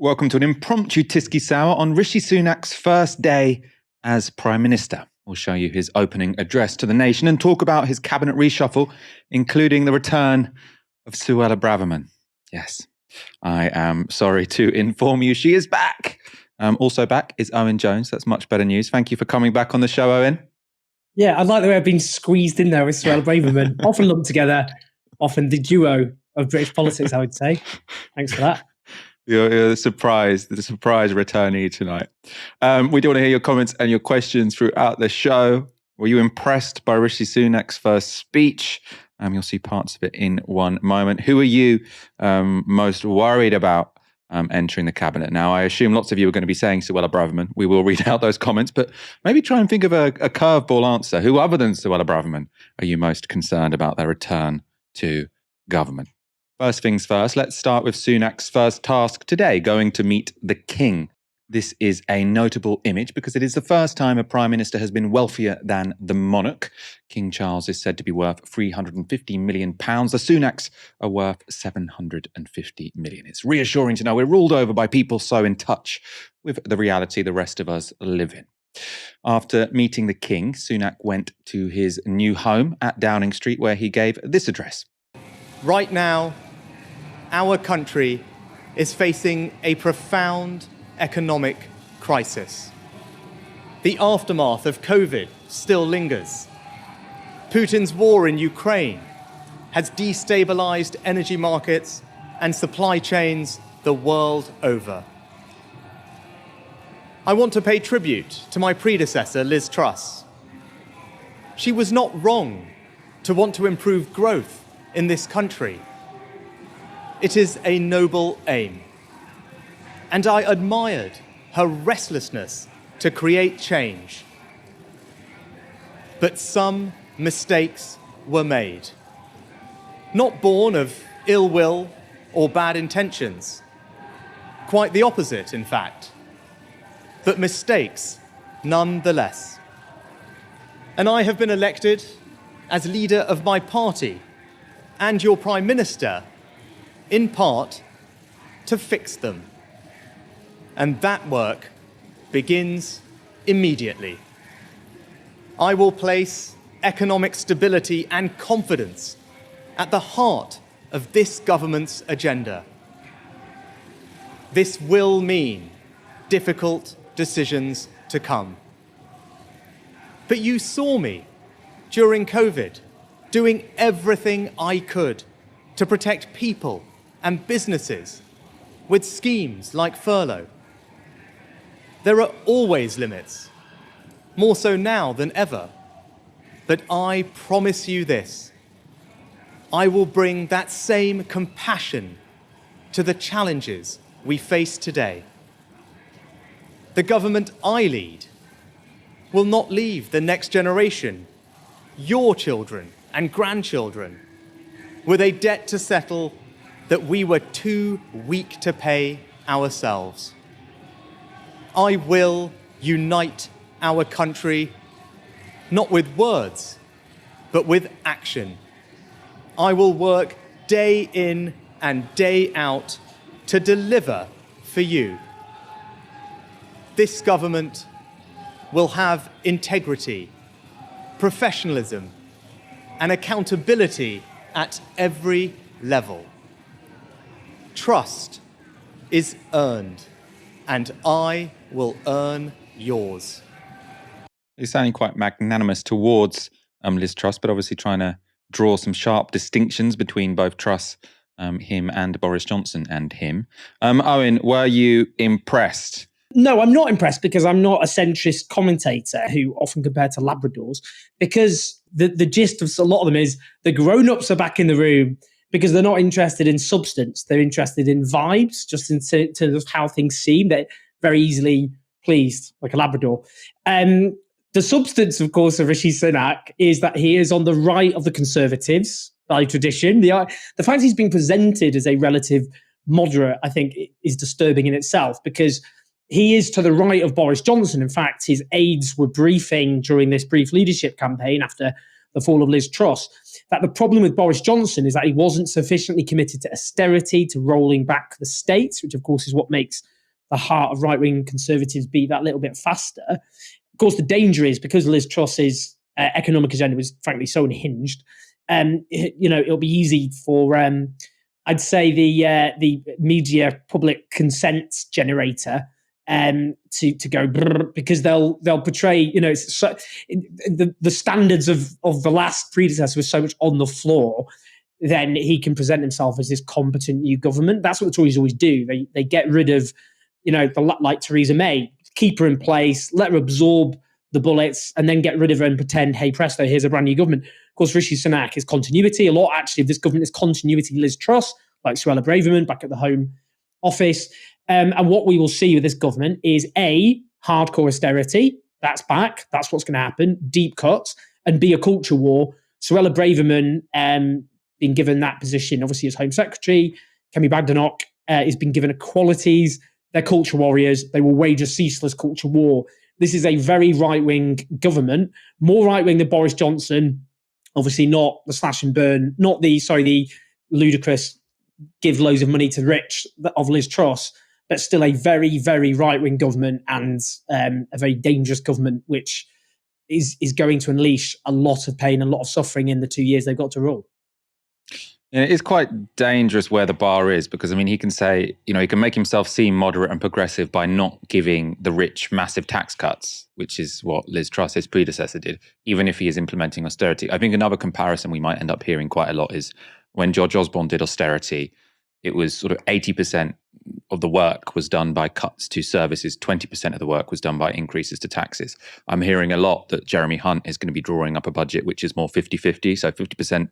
Welcome to an impromptu Tisky Sour on Rishi Sunak's first day as Prime Minister. We'll show you his opening address to the nation and talk about his cabinet reshuffle, including the return of Suella Braverman. Yes, I am sorry to inform you she is back. Also back is Owen Jones. That's much better news. Thank you for coming back on the show, Owen. Yeah, I like the way I've been squeezed in there with Suella Braverman. Often lumped together, often the duo of British politics, I would say. Thanks for that. You're the surprise returnee tonight. We do want to hear your comments and your questions throughout the show. Were you impressed by Rishi Sunak's first speech? You'll see parts of it in one moment. Who are you most worried about entering the cabinet? Now, I assume lots of you are going to be saying Suella Braverman. We will read out those comments, but maybe try and think of a curveball answer. Who other than Suella Braverman are you most concerned about their return to government? First things first, let's start with Sunak's first task today, going to meet the King. This is a notable image because it is the first time a Prime Minister has been wealthier than the monarch. King Charles is said to be worth £350 million. The Sunaks are worth £750 million. It's reassuring to know we're ruled over by people so in touch with the reality the rest of us live in. After meeting the King, Sunak went to his new home at Downing Street, where he gave this address. Right now, our country is facing a profound economic crisis. The aftermath of COVID still lingers. Putin's war in Ukraine has destabilized energy markets and supply chains the world over. I want to pay tribute to my predecessor, Liz Truss. She was not wrong to want to improve growth in this country. It is a noble aim. And I admired her restlessness to create change. But some mistakes were made. Not born of ill will or bad intentions. Quite the opposite, in fact. But mistakes nonetheless. And I have been elected as leader of my party and your Prime Minister, in part, to fix them. And that work begins immediately. I will place economic stability and confidence at the heart of this government's agenda. This will mean difficult decisions to come. But you saw me during COVID doing everything I could to protect people and businesses with schemes like furlough. There are always limits, more so now than ever. But I promise you this, I will bring that same compassion to the challenges we face today. The government I lead will not leave the next generation, your children and grandchildren, with a debt to settle that we were too weak to pay ourselves. I will unite our country, not with words, but with action. I will work day in and day out to deliver for you. This government will have integrity, professionalism, and accountability at every level. Trust is earned, and I will earn yours. He's sounding quite magnanimous towards Liz Truss, but obviously trying to draw some sharp distinctions between both Truss, him, and Boris Johnson and him. Owen, were you impressed? No, I'm not impressed because I'm not a centrist commentator who often compared to Labradors, because the gist of a lot of them is the grown-ups are back in the room because they're not interested in substance. They're interested in vibes, just in terms of how things seem. They're very easily pleased, like a Labrador. The substance, of course, of Rishi Sunak is that he is on the right of the Conservatives by tradition. The fact he's being presented as a relative moderate, I think, is disturbing in itself, because he is to the right of Boris Johnson. In fact, his aides were briefing during this brief leadership campaign after the fall of Liz Truss. That the problem with Boris Johnson is that he wasn't sufficiently committed to austerity, to rolling back the state, which of course is what makes the heart of right-wing conservatives beat that little bit faster. Of course, the danger is because Liz Truss's economic agenda was frankly so unhinged, it'll be easy for, I'd say, the media public consent generator to go because they'll portray, the standards of the last predecessor was so much on the floor, then he can present himself as this competent new government. That's what the Tories always do. They get rid of, like Theresa May, keep her in place, let her absorb the bullets, and then get rid of her and pretend, hey, presto, here's a brand new government. Of course, Rishi Sunak is continuity. A lot, actually, of this government is continuity. Liz Truss, like Suella Braverman, back at the Home Office. And what we will see with this government is A, hardcore austerity. That's back. That's what's going to happen. Deep cuts. And B, a culture war. Suella Braverman being given that position, obviously, as Home Secretary. Kemi Badenoch has been given equalities. They're culture warriors. They will wage a ceaseless culture war. This is a very right-wing government, more right-wing than Boris Johnson. Obviously not the slash and burn, not the ludicrous give loads of money to the rich of Liz Truss, but still a very, very right-wing government and a very dangerous government, which is going to unleash a lot of pain and a lot of suffering in the 2 years they've got to rule. Yeah, it's quite dangerous where the bar is because, he can say, he can make himself seem moderate and progressive by not giving the rich massive tax cuts, which is what Liz Truss, his predecessor, did, even if he is implementing austerity. I think another comparison we might end up hearing quite a lot is when George Osborne did austerity, it was sort of 80% of the work was done by cuts to services, 20% of the work was done by increases to taxes. I'm hearing a lot that Jeremy Hunt is going to be drawing up a budget which is more 50-50, so 50%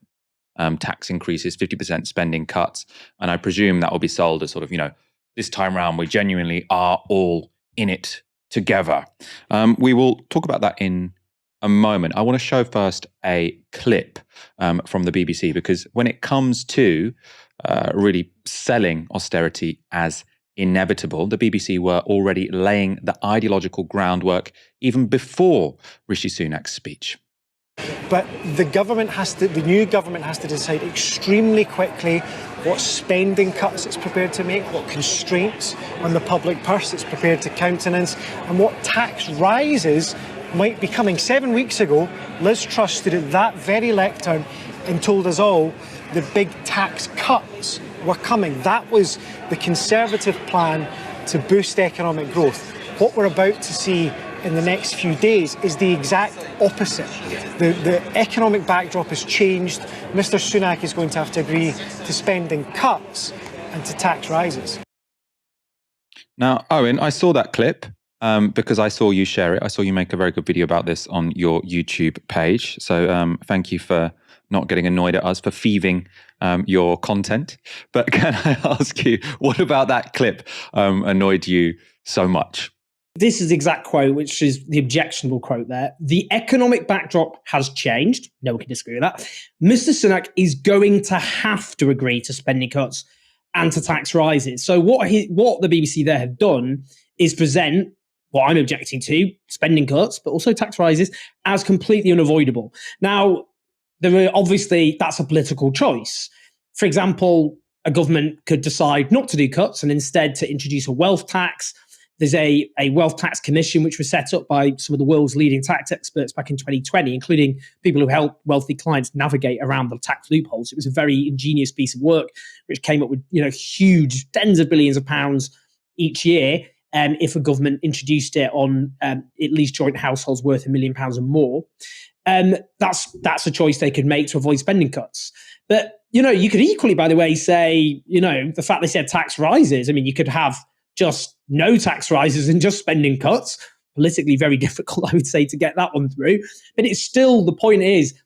tax increases, 50% spending cuts. And I presume that will be sold as sort of, this time round, we genuinely are all in it together. We will talk about that in a moment. I want to show first a clip from the BBC, because when it comes to really selling austerity as inevitable, the BBC were already laying the ideological groundwork even before Rishi Sunak's speech. But the new government has to decide extremely quickly what spending cuts it's prepared to make, what constraints on the public purse it's prepared to countenance, and what tax rises might be coming. 7 weeks ago, Liz Truss stood at that very lectern and told us all the big tax cuts were coming. That was the Conservative plan to boost economic growth. What we're about to see in the next few days is the exact opposite. The economic backdrop has changed. Mr. Sunak is going to have to agree to spending cuts and to tax rises. Now, Owen, I saw that clip because I saw you share it. I saw you make a very good video about this on your YouTube page. So thank you for not getting annoyed at us for thieving your content. But can I ask you, what about that clip annoyed you so much? This is the exact quote, which is the objectionable quote there. The economic backdrop has changed. No one can disagree with that. Mr. Sunak is going to have to agree to spending cuts and to tax rises. So what the BBC there have done is present what I'm objecting to, spending cuts, but also tax rises, as completely unavoidable. Now, that's a political choice. For example, a government could decide not to do cuts and instead to introduce a wealth tax. There's a wealth tax commission, which was set up by some of the world's leading tax experts back in 2020, including people who help wealthy clients navigate around the tax loopholes. It was a very ingenious piece of work, which came up with huge tens of billions of pounds each year. If a government introduced it on at least joint households worth £1 million and more, that's a choice they could make to avoid spending cuts. But you could equally, by the way, say the fact they said tax rises. I mean, you could have just no tax rises and just spending cuts. Politically very difficult, I would say, to get that one through. But it's still, the point is,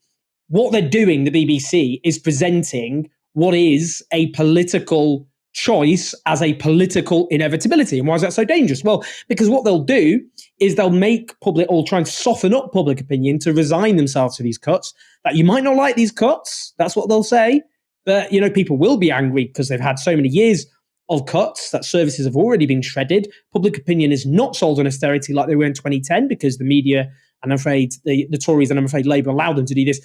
what they're doing, the BBC, is presenting what is a political choice as a political inevitability. And why is that so dangerous? Well, because what they'll do is they'll make or try and soften up public opinion to resign themselves to these cuts. That you might not like these cuts, that's what they'll say. But, people will be angry because they've had so many years of cuts, that services have already been shredded. Public opinion is not sold on austerity like they were in 2010 because the media, and I'm afraid the Tories and I'm afraid Labour allowed them to do this,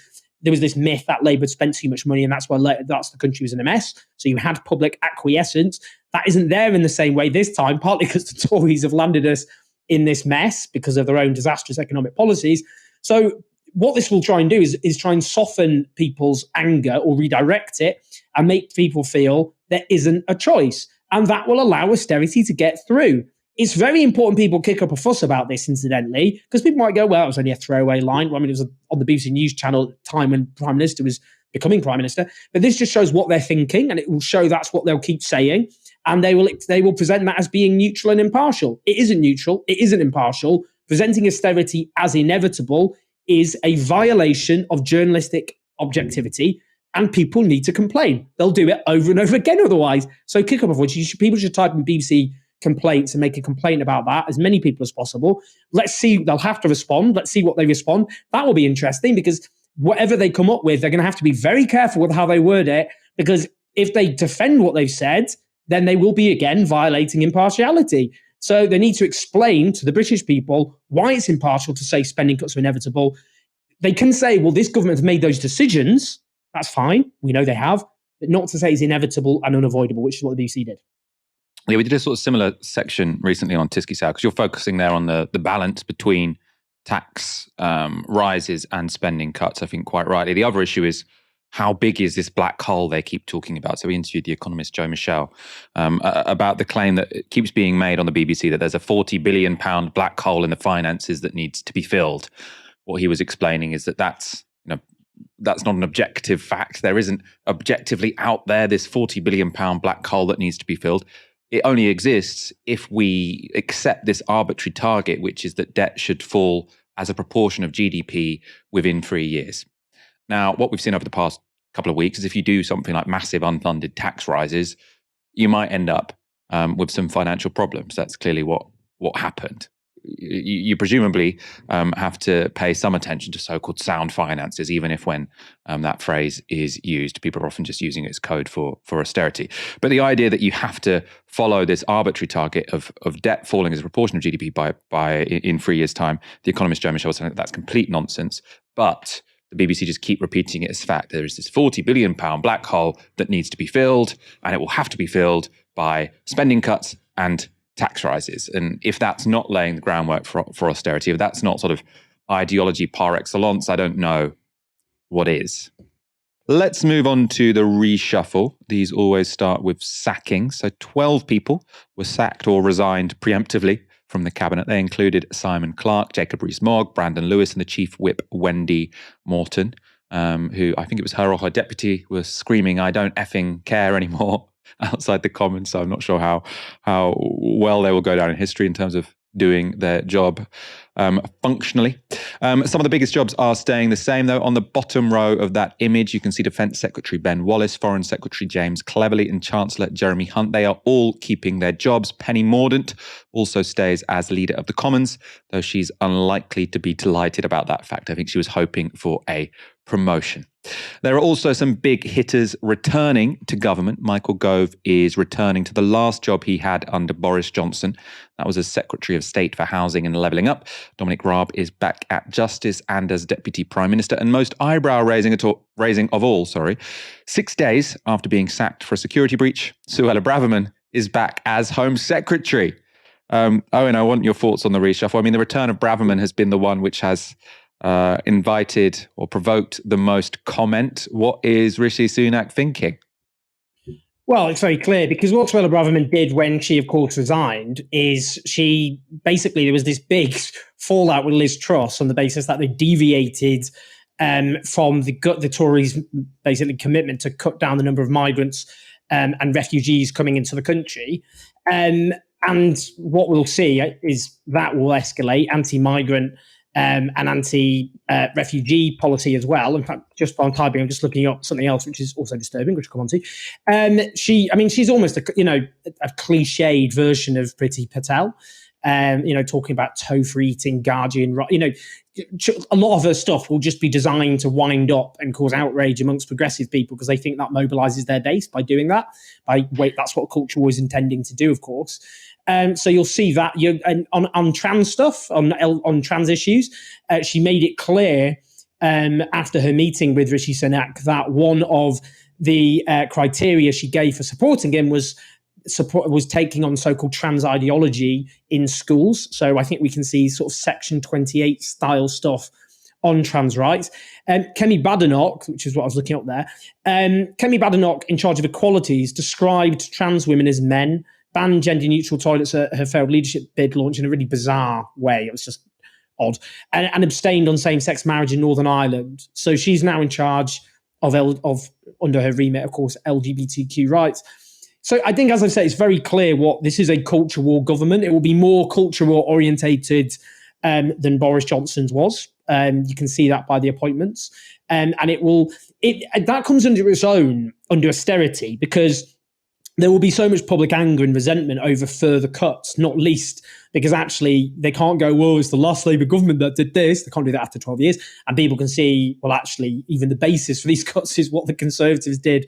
there was this myth that Labour had spent too much money and that's the country was in a mess. So you had public acquiescence. That isn't there in the same way this time, partly because the Tories have landed us in this mess because of their own disastrous economic policies. So what this will try and do is try and soften people's anger or redirect it and make people feel there isn't a choice. And that will allow austerity to get through. It's very important people kick up a fuss about this, incidentally, because people might go, well, it was only a throwaway line. Well, I mean, it was on the BBC News channel at the time when Prime Minister was becoming Prime Minister. But this just shows what they're thinking, and it will show that's what they'll keep saying. And they will present that as being neutral and impartial. It isn't neutral. It isn't impartial. Presenting austerity as inevitable is a violation of journalistic objectivity, and people need to complain. They'll do it over and over again otherwise. So kick up a voice. People should type in BBC complaints and make a complaint about that, as many people as possible. Let's see, they'll have to respond. Let's see what they respond. That will be interesting, because whatever they come up with, they're going to have to be very careful with how they word it, because if they defend what they've said, then they will be again violating impartiality. So they need to explain to the British people why it's impartial to say spending cuts are inevitable. They can say, well, this government has made those decisions. That's fine. We know they have. But not to say it's inevitable and unavoidable, which is what the BBC did. Yeah, we did a sort of similar section recently on Tisky Sow, because you're focusing there on the balance between tax rises and spending cuts, I think quite rightly. The other issue is, how big is this black hole they keep talking about? So we interviewed the economist Joe Michel about the claim that keeps being made on the BBC that there's a £40 billion black hole in the finances that needs to be filled. What he was explaining is that's not an objective fact. There isn't objectively out there this £40 billion black hole that needs to be filled. It only exists if we accept this arbitrary target, which is that debt should fall as a proportion of GDP within 3 years. Now, what we've seen over the past couple of weeks is if you do something like massive unfunded tax rises, you might end up with some financial problems. That's clearly what happened. You presumably have to pay some attention to so-called sound finances, even if when that phrase is used, people are often just using it as code for austerity. But the idea that you have to follow this arbitrary target of debt falling as a proportion of GDP by in 3 years' time, the economist Joe Michel was saying that's complete nonsense. But the BBC just keep repeating it as fact. There is this £40 billion black hole that needs to be filled, and it will have to be filled by spending cuts and tax rises. And if that's not laying the groundwork for austerity, if that's not sort of ideology par excellence, I don't know what is. Let's move on to the reshuffle. These always start with sacking. So 12 people were sacked or resigned preemptively from the cabinet. They included Simon Clarke, Jacob Rees-Mogg, Brandon Lewis, and the chief whip, Wendy Morton, who I think it was her or her deputy was screaming, "I don't effing care anymore," outside the Commons. So I'm not sure how well they will go down in history in terms of doing their job functionally. Some of the biggest jobs are staying the same, though. On the bottom row of that image, you can see Defence Secretary Ben Wallace, Foreign Secretary James Cleverly, and Chancellor Jeremy Hunt. They are all keeping their jobs. Penny Mordaunt also stays as Leader of the Commons, though she's unlikely to be delighted about that fact. I think she was hoping for a promotion. There are also some big hitters returning to government. Michael Gove is returning to the last job he had under Boris Johnson. That was as Secretary of State for Housing and Levelling Up. Dominic Raab is back at Justice and as Deputy Prime Minister. And most eyebrow-raising of all, 6 days after being sacked for a security breach, Suella Braverman is back as Home Secretary. Owen, I want your thoughts on the reshuffle. I mean, the return of Braverman has been the one which has invited or provoked the most comment. What is Rishi Sunak thinking? Well, it's very clear, because what Suella Braverman did when she, of course, resigned is she basically, there was this big fallout with Liz Truss on the basis that they deviated from the Tories' basically commitment to cut down the number of migrants and refugees coming into the country. And what we'll see is that will escalate anti-migrant and anti-refugee policy as well. In fact, just while I'm typing, I'm just looking up something else which is also disturbing, which we'll come on to. She's almost a cliched version of Priti Patel. Talking about tofu eating, Guardian, a lot of her stuff will just be designed to wind up and cause outrage amongst progressive people because they think that mobilizes their base by doing that. That's what culture was intending to do, of course. So you'll see that on trans stuff, on trans issues, she made it clear after her meeting with Rishi Sunak that one of the criteria she gave for supporting him was taking on so-called trans ideology in schools. So I think we can see sort of Section 28 style stuff on trans rights. Kemi Badenoch, which is what I was looking up there, Kemi Badenoch, in charge of equalities, described trans women as men, banned gender-neutral toilets at her failed leadership bid launch in a really bizarre way. It was just odd. And abstained on same-sex marriage in Northern Ireland. So she's now in charge of under her remit, of course, LGBTQ rights. So I think, as I say, it's very clear what this is: a culture war government. It will be more culture war orientated than Boris Johnson's was. You can see that by the appointments, and that comes under its own under austerity, because there will be so much public anger and resentment over further cuts, not least because actually they can't go, well, it's the last Labour government that did this. They can't do that after 12 years. And people can see, well, actually, even the basis for these cuts is what the Conservatives did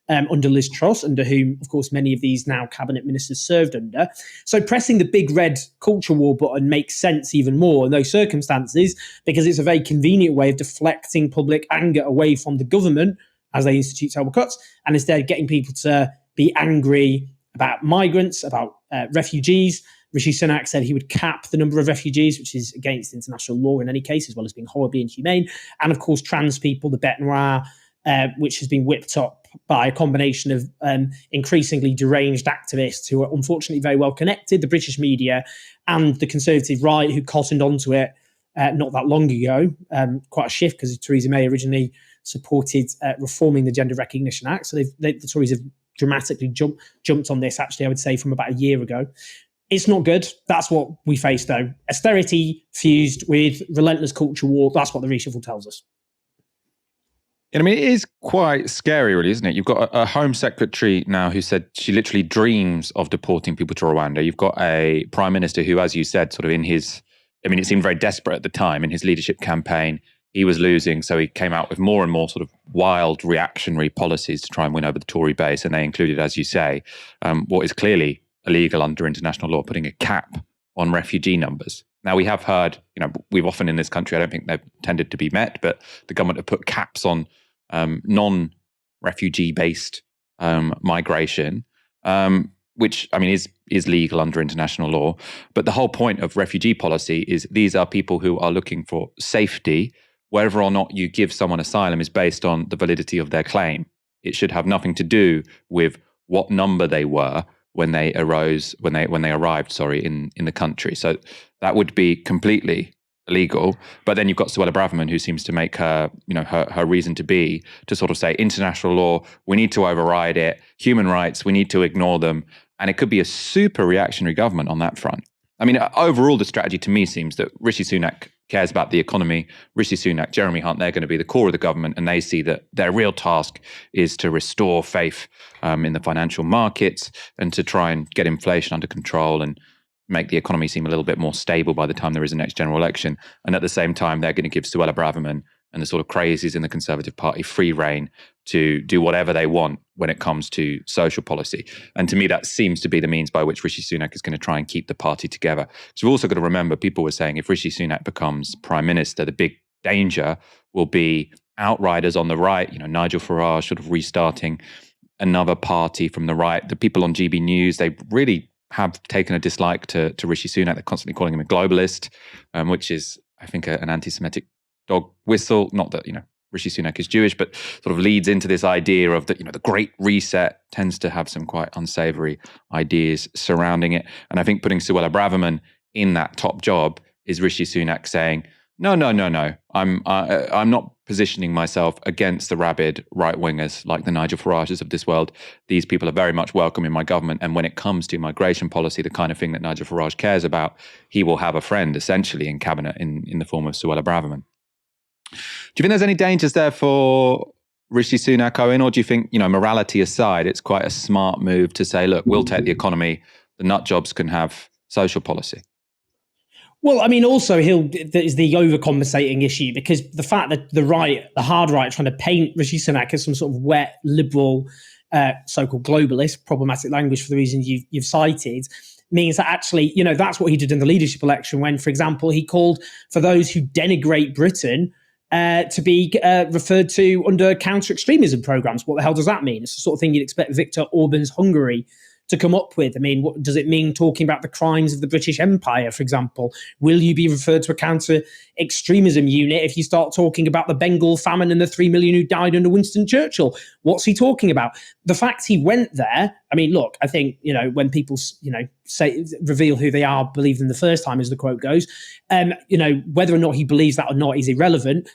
under Liz Truss, under whom, of course, many of these now cabinet ministers served under. So pressing the big red culture war button makes sense even more in those circumstances, because it's a very convenient way of deflecting public anger away from the government as they institute terrible cuts, and instead getting people to be angry about migrants, about refugees. Rishi Sunak said he would cap the number of refugees, which is against international law in any case, as well as being horribly inhumane. And of course, trans people, the bête noire, which has been whipped up by a combination of increasingly deranged activists who are unfortunately very well connected, the British media and the Conservative right, who cottoned onto it not that long ago. Quite a shift, because Theresa May originally supported reforming the Gender Recognition Act. So the Tories have dramatically jumped on this, actually, I would say, from about a year ago. It's not good. That's what we face, though. Austerity fused with relentless culture war. That's what the reshuffle tells us. I mean, it is quite scary, really, isn't it? You've got a Home Secretary now who said she literally dreams of deporting people to Rwanda. You've got a Prime Minister who, as you said, sort of it seemed very desperate at the time in his leadership campaign. He was losing, so he came out with more and more sort of wild reactionary policies to try and win over the Tory base. And they included, as you say, what is clearly illegal under international law, putting a cap on refugee numbers. Now, we have heard, we've often in this country, I don't think they've tended to be met, but the government have put caps on non-refugee-based migration, which, I mean, is legal under international law. But the whole point of refugee policy is these are people who are looking for safety. Whether or not you give someone asylum is based on the validity of their claim. It should have nothing to do with what number they were when they arrived, in the country. So that would be completely illegal. But then you've got Suella Braverman, who seems to make her reason to be to sort of say international law, we need to override it. Human rights, we need to ignore them. And it could be a super reactionary government on that front. I mean, overall, the strategy to me seems that Rishi Sunak cares about the economy. Rishi Sunak, Jeremy Hunt, they're going to be the core of the government, and they see that their real task is to restore faith in the financial markets and to try and get inflation under control and make the economy seem a little bit more stable by the time there is a next general election. And at the same time, they're going to give Suella Braverman and the sort of crazies in the Conservative Party free rein to do whatever they want when it comes to social policy. And to me, that seems to be the means by which Rishi Sunak is going to try and keep the party together. So we've also got to remember, people were saying if Rishi Sunak becomes Prime Minister, the big danger will be outriders on the right, Nigel Farage sort of restarting another party from the right. The people on GB News, they really have taken a dislike to Rishi Sunak. They're constantly calling him a globalist, which is, I think, an anti-Semitic dog whistle. Not that, Rishi Sunak is Jewish, but sort of leads into this idea of the Great Reset, tends to have some quite unsavory ideas surrounding it. And I think putting Suella Braverman in that top job is Rishi Sunak saying, no, I'm not positioning myself against the rabid right-wingers like the Nigel Farages of this world. These people are very much welcome in my government. And when it comes to migration policy, the kind of thing that Nigel Farage cares about, he will have a friend essentially in cabinet in the form of Suella Braverman. Do you think there's any dangers there for Rishi Sunak, Owen, or do you think, morality aside, it's quite a smart move to say, look, we'll take the economy, the nut jobs can have social policy? Well, I mean, also there's the overcompensating issue, because the fact that the hard right, trying to paint Rishi Sunak as some sort of wet, liberal, so-called globalist, problematic language for the reasons you've cited, means that actually, that's what he did in the leadership election when, for example, he called for those who denigrate Britain to be referred to under counter-extremism programs. What the hell does that mean? It's the sort of thing you'd expect Viktor Orban's Hungary to come up with. I mean, what does it mean talking about the crimes of the British Empire, for example? Will you be referred to a counter-extremism unit if you start talking about the Bengal famine and the 3 million who died under Winston Churchill? What's he talking about? The fact he went there, I mean, look, I think, when people, reveal who they are, believe them the first time, as the quote goes, whether or not he believes that or not is irrelevant.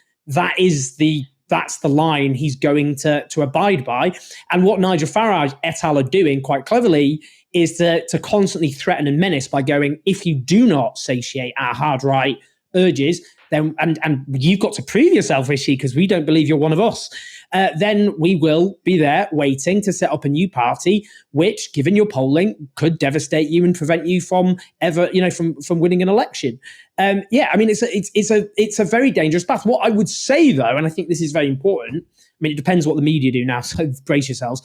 That's the line he's going to abide by. And what Nigel Farage et al. Are doing quite cleverly is to constantly threaten and menace by going, if you do not satiate our hard right urges, then and you've got to prove yourself, Rishi, because we don't believe you're one of us. Then we will be there waiting to set up a new party, which, given your polling, could devastate you and prevent you from ever, from winning an election. It's a very dangerous path. What I would say, though, and I think this is very important. I mean, it depends what the media do now, so brace yourselves.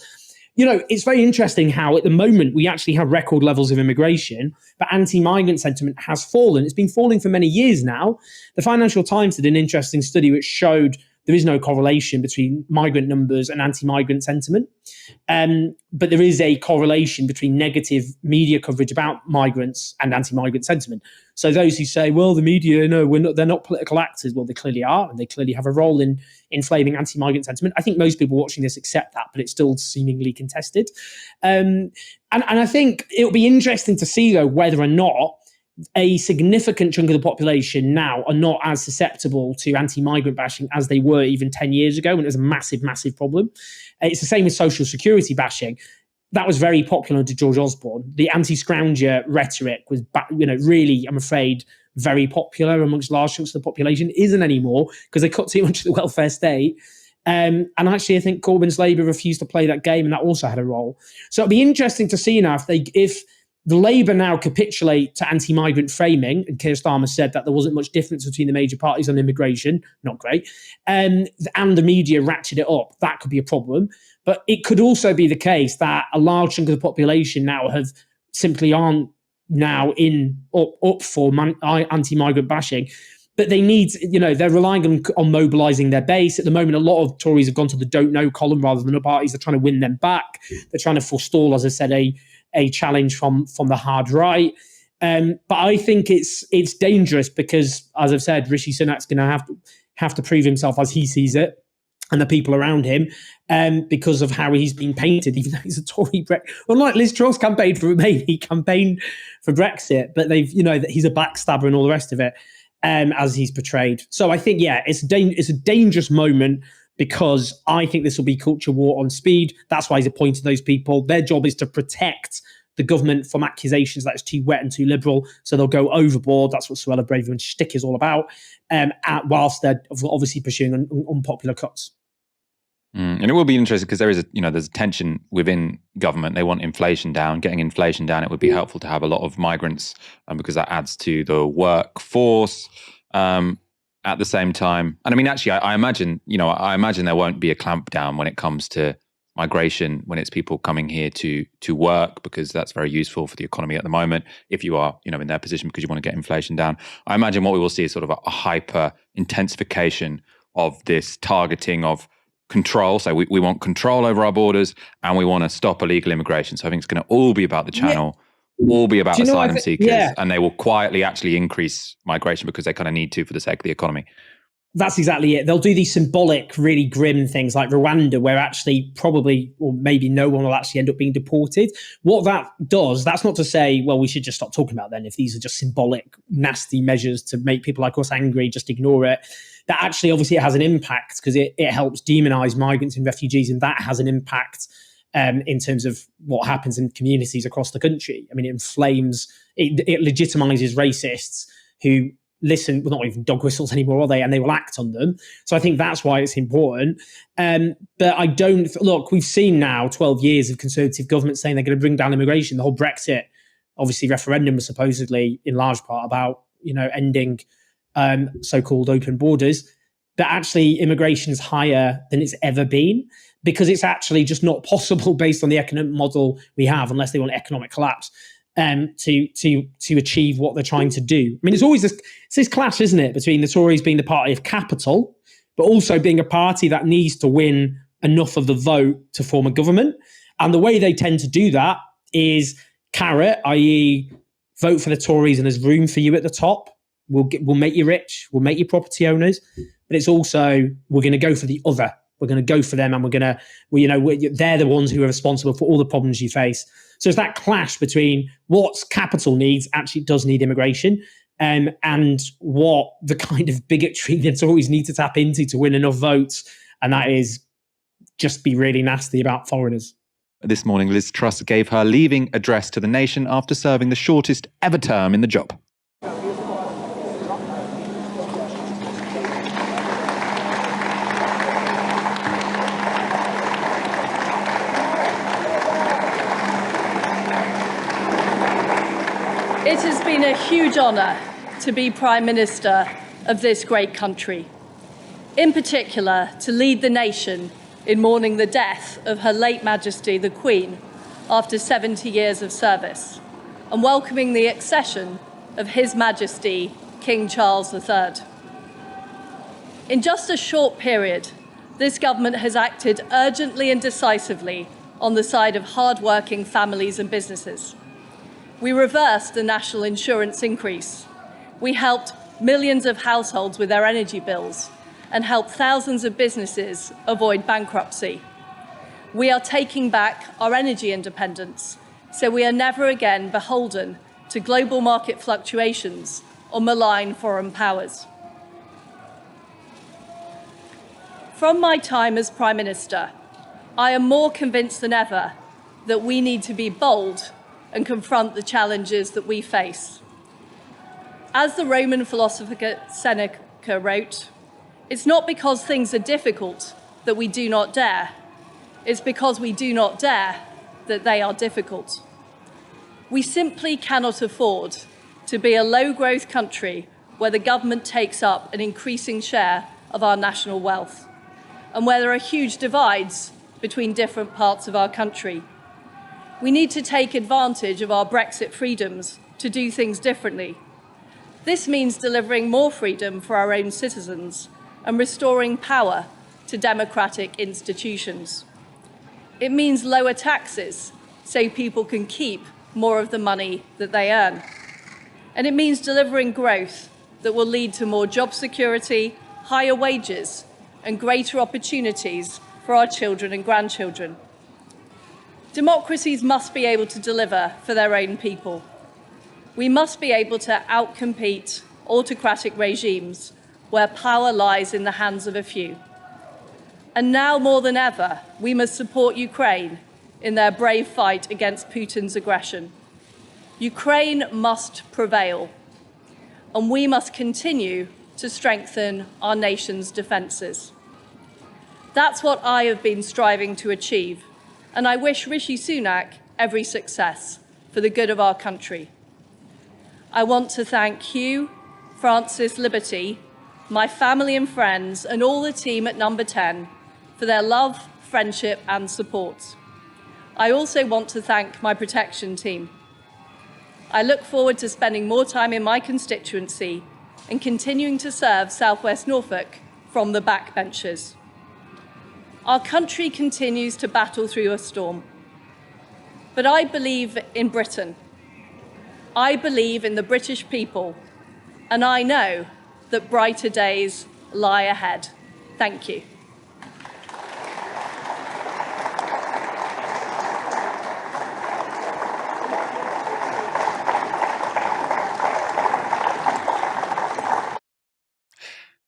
It's very interesting how at the moment we actually have record levels of immigration, but anti-migrant sentiment has fallen. It's been falling for many years now. The Financial Times did an interesting study which showed there is no correlation between migrant numbers and anti-migrant sentiment. But there is a correlation between negative media coverage about migrants and anti-migrant sentiment. So those who say, well, the media, they're not political actors. Well, they clearly are, and they clearly have a role in inflaming anti-migrant sentiment. I think most people watching this accept that, but it's still seemingly contested. And I think it'll be interesting to see, though, whether or not a significant chunk of the population now are not as susceptible to anti-migrant bashing as they were even 10 years ago, when it was a massive, massive problem. It's the same with social security bashing. That was very popular under George Osborne. The anti-scrounger rhetoric was, really, I'm afraid, very popular amongst large chunks of the population. It isn't anymore because they cut too much of the welfare state. And actually, I think Corbyn's Labour refused to play that game, and that also had a role. So it'll be interesting to see now if the Labour now capitulate to anti-migrant framing, and Keir Starmer said that there wasn't much difference between the major parties on immigration, not great, and the media ratchet it up. That could be a problem. But it could also be the case that a large chunk of the population now simply aren't now up for anti-migrant bashing. But they need, they're relying on mobilising their base. At the moment, a lot of Tories have gone to the don't know column rather than the parties. They're trying to win them back. They're trying to forestall, as I said, a challenge from the hard right. But I think it's dangerous because, as I've said, Rishi Sunak's going to have to prove himself as he sees it, and the people around him, because of how he's been painted, even though he's a Tory. Unlike Liz Truss campaigned for Remain, he campaigned for Brexit, but that he's a backstabber and all the rest of it, as he's portrayed. So I think, it's a dangerous moment, because I think this will be culture war on speed. That's why he's appointed those people. Their job is to protect the government from accusations that it's too wet and too liberal. So they'll go overboard. That's what Suella Braverman's shtick is all about, whilst they're obviously pursuing unpopular cuts. And it will be interesting because there's a tension within government. They want inflation down. Getting inflation down, it would be helpful to have a lot of migrants, because that adds to the workforce. At the same time, and I mean, actually, I imagine there won't be a clampdown when it comes to migration, when it's people coming here to work, because that's very useful for the economy at the moment. If you are, in their position because you want to get inflation down, I imagine what we will see is sort of a hyper intensification of this targeting of control. So we want control over our borders, and we want to stop illegal immigration. So I think it's going to all be about the channel. All be about asylum seekers, and they will quietly actually increase migration because they kind of need to for the sake of the economy. That's exactly it. They'll do these symbolic, really grim things like Rwanda, where actually probably or maybe no one will actually end up being deported. What that does, that's not to say, well, we should just stop talking about them. If these are just symbolic, nasty measures to make people like us angry, just ignore it. That actually, obviously, it has an impact because it helps demonize migrants and refugees, and that has an impact in terms of what happens in communities across the country. I mean, it legitimizes racists who listen, well, not even dog whistles anymore, are they? And they will act on them. So I think that's why it's important. But I don't, look, we've seen now 12 years of Conservative government saying they're going to bring down immigration. The whole Brexit, obviously, referendum was supposedly in large part about, ending so-called open borders. But actually, immigration is higher than it's ever been, because it's actually just not possible based on the economic model we have, unless they want economic collapse, to achieve what they're trying to do. I mean, it's always this clash, isn't it, between the Tories being the party of capital, but also being a party that needs to win enough of the vote to form a government. And the way they tend to do that is carrot, i.e., vote for the Tories and there's room for you at the top. We'll make you rich. We'll make you property owners. But it's also, we're going to go for the other. We're going to go for them, and they're the ones who are responsible for all the problems you face. So it's that clash between what capital needs, actually does need immigration, and what the kind of bigotry the Tories need to tap into to win enough votes. And that is just be really nasty about foreigners. This morning, Liz Truss gave her leaving address to the nation after serving the shortest ever term in the job. It has been a huge honour to be Prime Minister of this great country, in particular to lead the nation in mourning the death of Her late Majesty the Queen after 70 years of service, and welcoming the accession of His Majesty King Charles III. In just a short period, this government has acted urgently and decisively on the side of hard-working families and businesses. We reversed the national insurance increase. We helped millions of households with their energy bills and helped thousands of businesses avoid bankruptcy. We are taking back our energy independence, so we are never again beholden to global market fluctuations or malign foreign powers. From my time as Prime Minister, I am more convinced than ever that we need to be bold and confront the challenges that we face. As the Roman philosopher Seneca wrote, "It's not because things are difficult that we do not dare. It's because we do not dare that they are difficult." We simply cannot afford to be a low-growth country where the government takes up an increasing share of our national wealth and where there are huge divides between different parts of our country. We need to take advantage of our Brexit freedoms to do things differently. This means delivering more freedom for our own citizens and restoring power to democratic institutions. It means lower taxes so people can keep more of the money that they earn. And it means delivering growth that will lead to more job security, higher wages, and greater opportunities for our children and grandchildren. Democracies must be able to deliver for their own people. We must be able to outcompete autocratic regimes where power lies in the hands of a few. And now more than ever, we must support Ukraine in their brave fight against Putin's aggression. Ukraine must prevail, and we must continue to strengthen our nation's defences. That's what I have been striving to achieve, and I wish Rishi Sunak every success for the good of our country. I want to thank Hugh, Francis, Liberty, my family and friends, and all the team at Number 10 for their love, friendship and support. I also want to thank my protection team. I look forward to spending more time in my constituency and continuing to serve South West Norfolk from the backbenches. Our country continues to battle through a storm. But I believe in Britain. I believe in the British people. And I know that brighter days lie ahead. Thank you.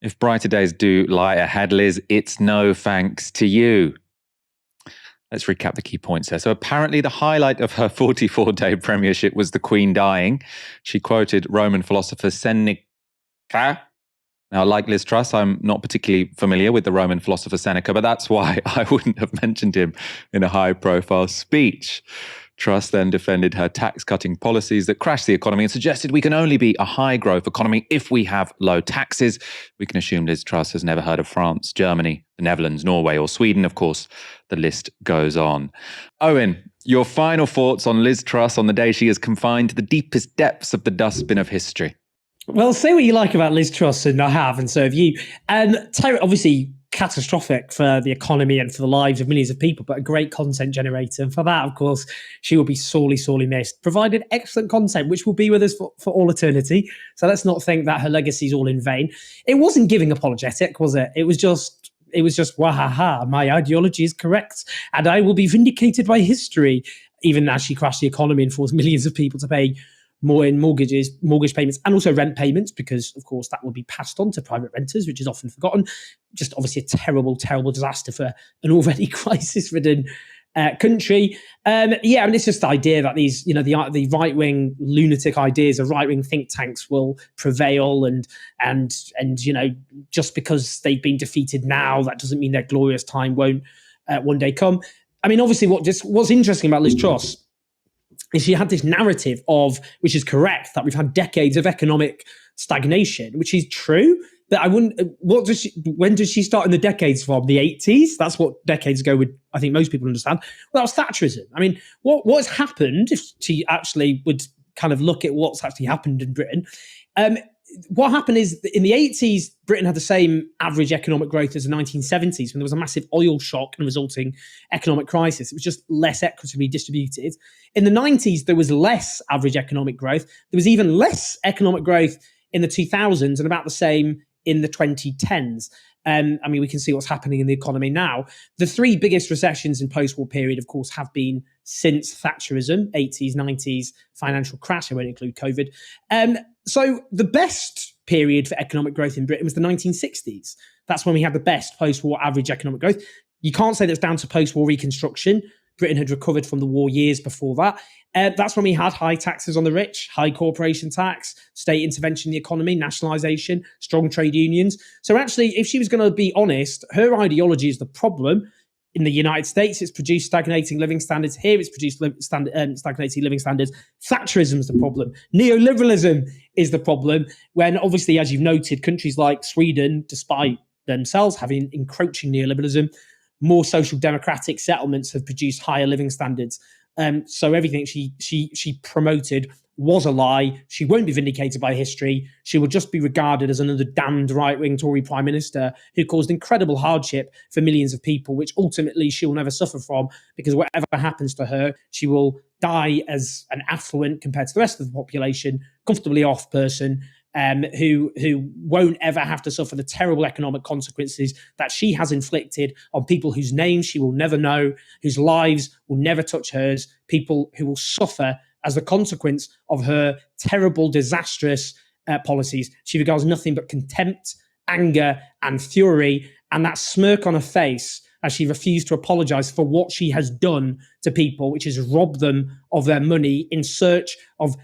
If brighter days do lie ahead, Liz, it's no thanks to you. Let's recap the key points there. So apparently the highlight of her 44-day premiership was the Queen dying. She quoted Roman philosopher Seneca. Now, like Liz Truss, I'm not particularly familiar with the Roman philosopher Seneca, but that's why I wouldn't have mentioned him in a high-profile speech. Truss then defended her tax-cutting policies that crashed the economy and suggested we can only be a high-growth economy if we have low taxes. We can assume Liz Truss has never heard of France, Germany, the Netherlands, Norway or Sweden. Of course, the list goes on. Owen, your final thoughts on Liz Truss on the day she is confined to the deepest depths of the dustbin of history. Well, say what you like about Liz Truss, and I have, and so have you. Obviously, catastrophic for the economy and for the lives of millions of people, but a great content generator. And for that, of course, she will be sorely, sorely missed. Provided excellent content, which will be with us for all eternity. So let's not think that her legacy is all in vain. It wasn't giving apologetic, was it? It was just, wahaha, my ideology is correct, and I will be vindicated by history, even as she crashed the economy and forced millions of people to pay more in mortgage payments, and also rent payments, because of course that will be passed on to private renters, which is often forgotten. Just obviously a terrible, terrible disaster for an already crisis-ridden country. It's just the idea that these, the right-wing lunatic ideas of right-wing think tanks will prevail, and just because they've been defeated now, that doesn't mean their glorious time won't one day come. I mean, obviously, what's interesting about Liz Truss is she had this narrative of, which is correct, that we've had decades of economic stagnation, which is true. But I wouldn't. When does she start in the decades from? The 80s? That's what decades ago would, I think most people understand. Well, that was Thatcherism. I mean, what's happened, if she actually would kind of look at what's actually happened in Britain, what happened is in the 80s, Britain had the same average economic growth as the 1970s, when there was a massive oil shock and resulting economic crisis. It was just less equitably distributed. In the 90s, there was less average economic growth. There was even less economic growth in the 2000s, and about the same in the 2010s. We can see what's happening in the economy now. The three biggest recessions in post-war period, of course, have been since Thatcherism, 80s, 90s, financial crash. I won't include COVID. So the best period for economic growth in Britain was the 1960s. That's when we had the best post-war average economic growth. You can't say that's down to post-war reconstruction. Britain had recovered from the war years before that. That's when we had high taxes on the rich, high corporation tax, state intervention in the economy, nationalisation, strong trade unions. So actually, if she was going to be honest, her ideology is the problem. In the United States, it's produced stagnating living standards. Here, it's produced stagnating living standards. Thatcherism is the problem. Neoliberalism is the problem. When obviously, as you've noted, countries like Sweden, despite themselves having encroaching neoliberalism, more social democratic settlements have produced higher living standards. So everything she promoted was a lie. She won't be vindicated by history. She will just be regarded as another damned right-wing Tory prime minister who caused incredible hardship for millions of people, which ultimately she will never suffer from, because whatever happens to her, she will die as an affluent, compared to the rest of the population, comfortably off person, who won't ever have to suffer the terrible economic consequences that she has inflicted on people whose names she will never know, whose lives will never touch hers, people who will suffer as a consequence of her terrible, disastrous policies. She regards nothing but contempt, anger, and fury, and that smirk on her face as she refused to apologise for what she has done to people, which is rob them of their money in search of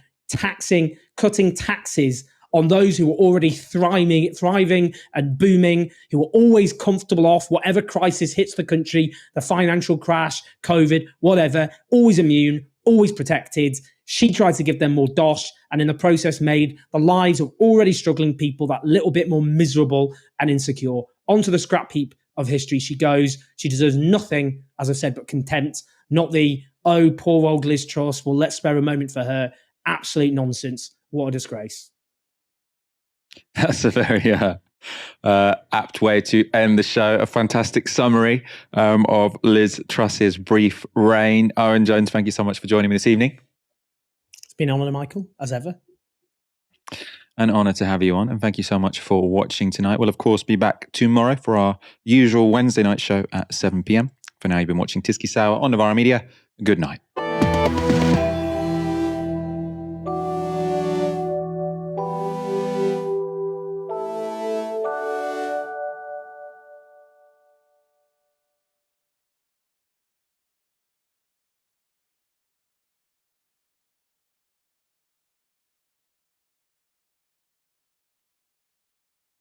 cutting taxes on those who were already thriving and booming, who were always comfortable off whatever crisis hits the country, the financial crash, COVID, whatever, always immune, always protected. She tried to give them more dosh, and in the process made the lives of already struggling people that little bit more miserable and insecure. Onto the scrap heap of history she goes. She deserves nothing, as I said, but contempt, not the, oh, poor old Liz Truss, well, let's spare a moment for her. Absolute nonsense. What a disgrace. That's a very apt way to end the show. A fantastic summary of Liz Truss's brief reign. Owen Jones, thank you so much for joining me this evening. It's been an honour, Michael, as ever. An honour to have you on, and thank you so much for watching tonight. We'll, of course, be back tomorrow for our usual Wednesday night show at 7 p.m. For now, you've been watching Tysky Sour on Novara Media. Good night.